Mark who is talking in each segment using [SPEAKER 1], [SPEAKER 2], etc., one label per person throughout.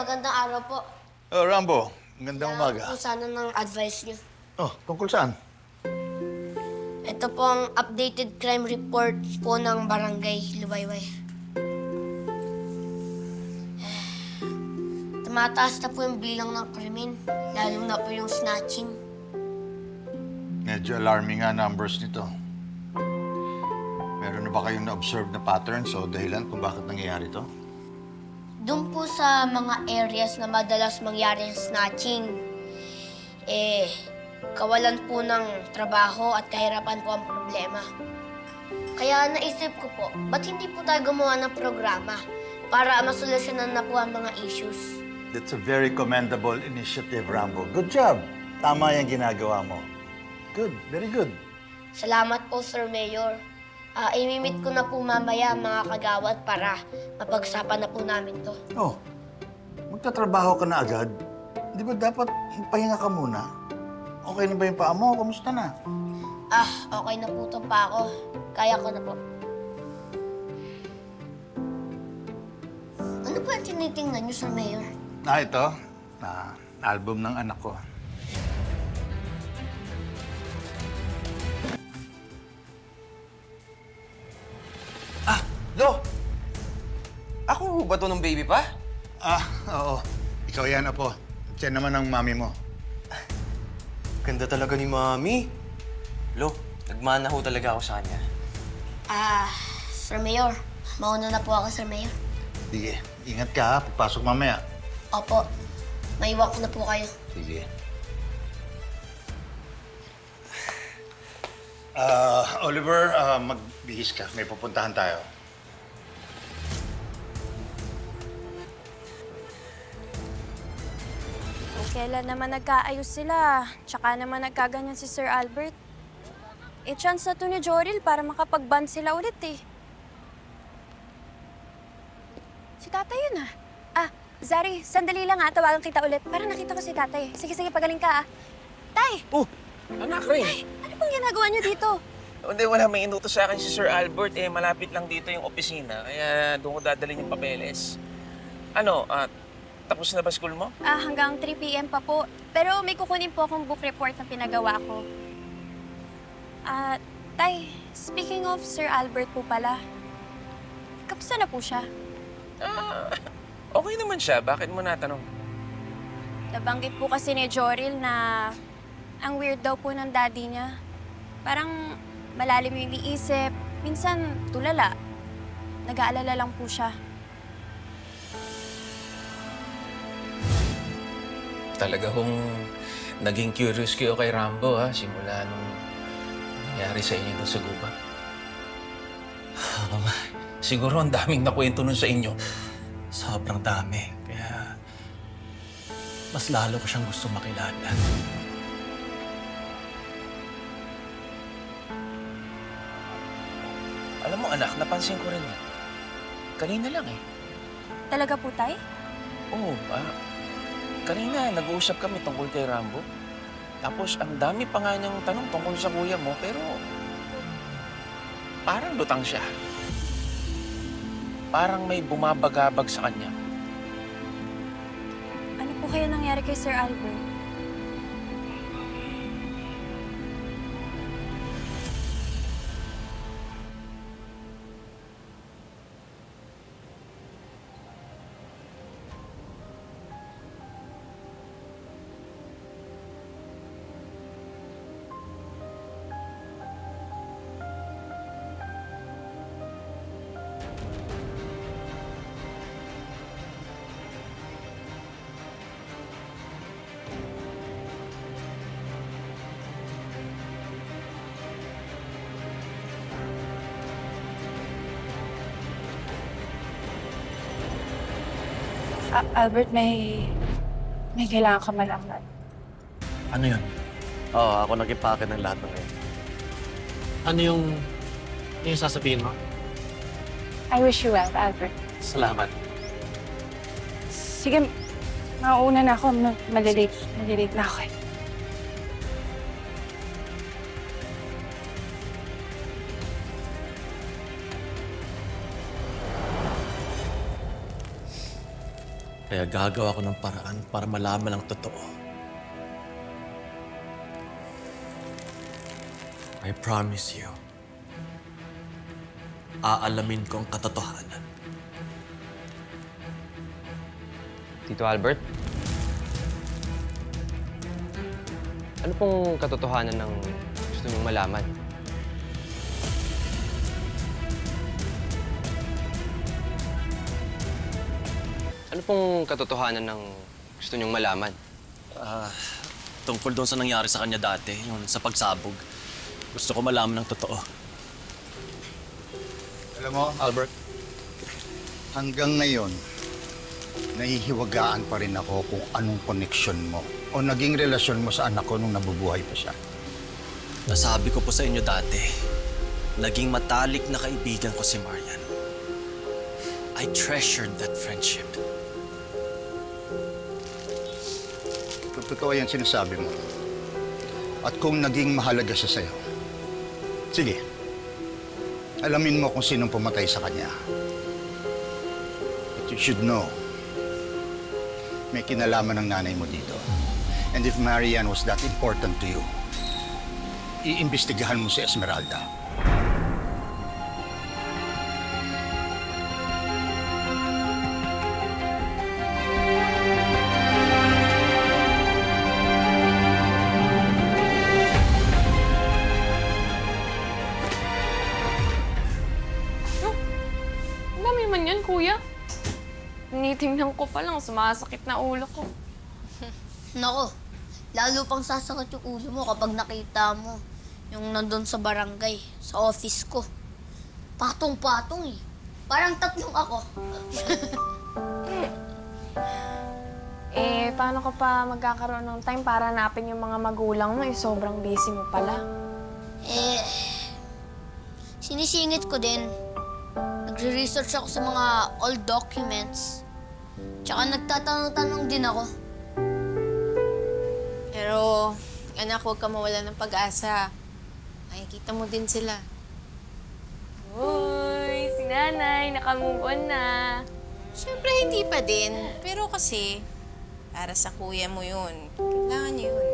[SPEAKER 1] magandang araw po.
[SPEAKER 2] Oh, Rambo, magandang umaga.
[SPEAKER 1] Po sana ng advice niyo.
[SPEAKER 2] Oh, tungkol saan?
[SPEAKER 1] Ito po ang updated crime report po ng Barangay Luwayway. Tumataas na po yung bilang ng krimen, lalo na po yung snatching.
[SPEAKER 2] Medyo alarming nga numbers nito. Meron na ba kayong na-observe na patterns o dahilan kung bakit nangyayari ito?
[SPEAKER 1] Doon po sa mga areas na madalas mangyari yung snatching, kawalan po ng trabaho at kahirapan po ang problema. Kaya naisip ko po, ba't hindi po tayo gumawa ng programa para masolusyonan na po ang mga issues?
[SPEAKER 2] That's a very commendable initiative, Rambo. Good job. Tama yung ginagawa mo. Good, very good.
[SPEAKER 1] Salamat po, Sir Mayor. Imimit ko na po mamaya mga kagawad para mapag-usapan na po namin to.
[SPEAKER 2] Oh, magtatrabaho ka na agad. Di ba dapat pahinga ka muna? Okay na ba yung paa mo? Kamusta na?
[SPEAKER 1] Okay na po itong pa ako. Kaya ko na po. Ano po ang tinitingnan niyo, Sir Mayor?
[SPEAKER 2] Ito. Album ng anak ko.
[SPEAKER 3] Lo! Ako ba to ng baby pa?
[SPEAKER 2] Oo. Ikaw yan, Apo. Siya naman ang mami mo.
[SPEAKER 3] Ganda talaga ni Mami. Lo, nagmana ho talaga ako sa kanya.
[SPEAKER 1] Sir Mayor. Mauna na po ako, Sir Mayor.
[SPEAKER 2] Sige, ingat ka ha. Pagpasok mamaya.
[SPEAKER 1] Opo. Maiwan ko na po kayo.
[SPEAKER 2] Sige. Oliver, magbihis ka. May pupuntahan tayo.
[SPEAKER 4] Kailan naman nagkaayos sila, tsaka naman nagkaganyan si Sir Albert. Chance na to ni Joril para makapag-band sila ulit eh. Si tatay yun Zari, sandali lang tawagan kita ulit para nakita ko si tatay. Sige, pagaling ka Tay!
[SPEAKER 5] Oh, anak rin.
[SPEAKER 4] Tay, ano pong ginagawa niyo dito?
[SPEAKER 5] Hindi, wala. May inutos sa akin si Sir Albert. Malapit lang dito yung opisina. Kaya doon ko dadalhin yung papeles. Tapos na ba school mo?
[SPEAKER 4] Hanggang 3 p.m. pa po. Pero may kukunin po akong book report na pinagawa ko. Tay, speaking of Sir Albert po pala, kamusta na po siya?
[SPEAKER 5] Okay naman siya. Bakit mo natanong?
[SPEAKER 4] Nabanggit po kasi ni Joril na ang weird daw po ng daddy niya. Parang malalim yung iniisip. Minsan, tulala. Nag-aalala lang po siya.
[SPEAKER 5] Talaga hong naging curious kayo kay Rambo, simula nung nangyari sa inyo doon sa guba. Siguro ang daming nakwento nun sa inyo.
[SPEAKER 6] Sobrang dami. Kaya mas lalo ko siyang gusto makilala.
[SPEAKER 5] Alam mo, anak, napansin ko rin yan. Kanina lang
[SPEAKER 4] Talaga po, Tay?
[SPEAKER 5] Oo, kanina nag-uusap kami tungkol kay Rambo. Tapos ang dami pa nga niyang tanong tungkol sa kuya mo, pero parang lutang siya. Parang may bumabagabag sa kanya.
[SPEAKER 4] Ano po kaya nangyari kay Sir Albert?
[SPEAKER 7] Albert, may kailangan ka malaman.
[SPEAKER 6] Ano yun?
[SPEAKER 3] Oo, ako nag-impake ng lahat ng ngayon.
[SPEAKER 6] Ano yung sasabihin mo?
[SPEAKER 7] I wish you well, Albert.
[SPEAKER 6] Salamat.
[SPEAKER 7] Sige, mauuna na ako. Malilate na ako eh.
[SPEAKER 6] Kaya gagawa ko ng paraan para malaman ang totoo. I promise you, aalamin ko ang katotohanan.
[SPEAKER 3] Tito Albert? Ano pong katotohanan ng gusto niyong malaman? Ano pong katotohanan ng gusto niyong malaman?
[SPEAKER 6] Tungkol doon sa nangyari sa kanya dati, yung sa pagsabog. Gusto ko malaman ng totoo.
[SPEAKER 2] Alam mo, Albert, hanggang ngayon, nahihiwagaan pa rin ako kung anong koneksyon mo o naging relasyon mo sa anak ko nung nabubuhay pa siya.
[SPEAKER 6] Nasabi ko po sa inyo dati, naging matalik na kaibigan ko si Marian. I treasured that friendship.
[SPEAKER 2] Kung totoo yan sinasabi mo, at kung naging mahalaga siya sa'yo, sige, alamin mo kung sinong pumatay sa kanya. But you should know, may kinalaman ng nanay mo dito. And if Marian was that important to you, iimbestigahan mo si Esmeralda.
[SPEAKER 7] Ang dami man yan, kuya. Tinitingnan ko pa lang, sumasakit na ulo ko.
[SPEAKER 1] Nako, lalo pang sasakit yung ulo mo kapag nakita mo yung nandun sa barangay, sa office ko. Patong-patong eh. Parang tatlong ako.
[SPEAKER 7] Paano ka pa magkakaroon ng time para hanapin yung mga magulang mo? Sobrang busy mo pala.
[SPEAKER 1] Sinisingit ko din. Nagre-research ako sa mga old documents. Tsaka nagtatanong-tanong din ako.
[SPEAKER 8] Pero, anak, huwag ka mawala ng pag-asa. Makikita mo din sila.
[SPEAKER 7] Uy, si nanay, nakamove on na.
[SPEAKER 8] Siyempre, hindi pa din. Pero kasi, para sa kuya mo yun. Kailangan niya yun.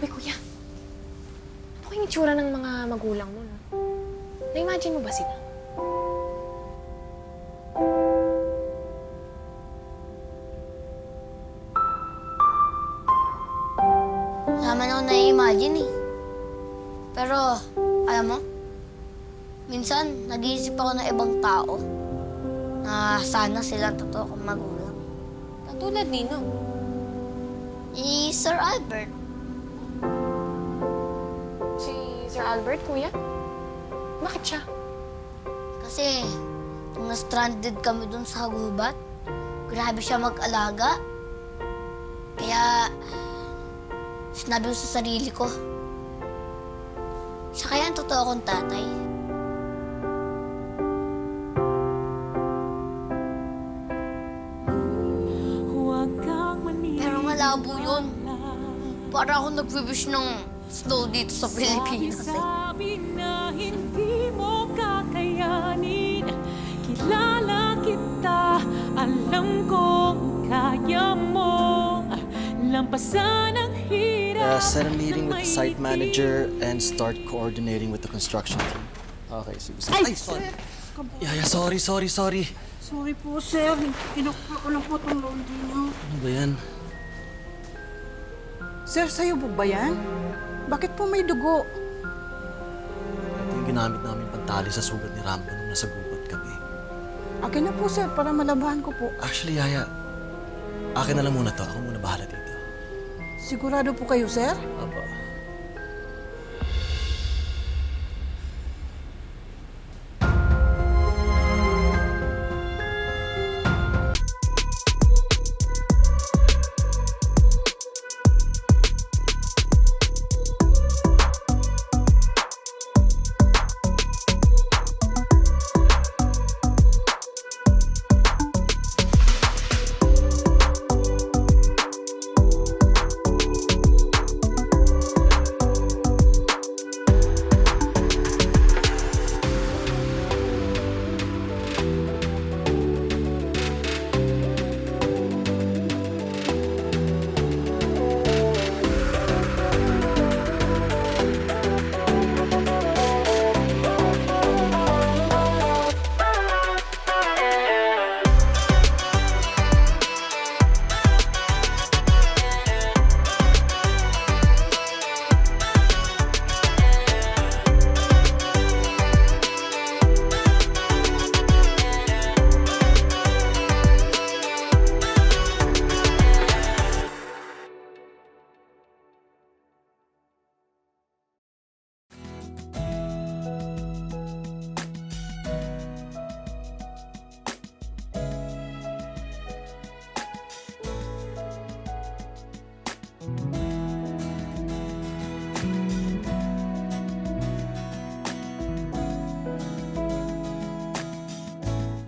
[SPEAKER 7] Uy, kuya. Ano kayong itsura ng mga magulang mo, no? Na-imagine mo ba sila?
[SPEAKER 1] Naman ako na-imagine eh. Pero, alam mo, minsan nag-iisip ako ng ibang tao na sana sila totoo kong magulang.
[SPEAKER 8] Katulad nino.
[SPEAKER 1] Eh, Sir Albert.
[SPEAKER 7] Si Sir Albert, kuya? Bakit siya?
[SPEAKER 1] Kasi, nung na-stranded kami dun sa gubat, grabe siya mag-alaga. Kaya, sinabi ko sa sarili ko, siya kaya ang totoo kong tatay. Pero malabo yun. Para ako nag-wish ng snow dito sa Pilipinas eh.
[SPEAKER 9] Sabi na hindi mo kakayanin. Kilala kita, alam kong kaya mo. Lampasan ang hirap.
[SPEAKER 6] Set a meeting with the site manager and start coordinating with the construction team. Okay, sige. Ay, sorry. Yaya, sorry.
[SPEAKER 10] Sorry po, sir. Kinukla ko lang po itong laundry niyo.
[SPEAKER 6] Ano ba yan?
[SPEAKER 10] Sir, sa'yo po ba yan? Bakit po may dugo?
[SPEAKER 6] Ito yung ginamit namin pantali sa sugat ni Rambo nung nasa gubat kami.
[SPEAKER 10] Akin na po, sir, para malabahan ko po.
[SPEAKER 6] Actually, Yaya, akin na lang muna to. Ako muna bahala dito.
[SPEAKER 10] Sigurado po kayo, sir?
[SPEAKER 6] Apo.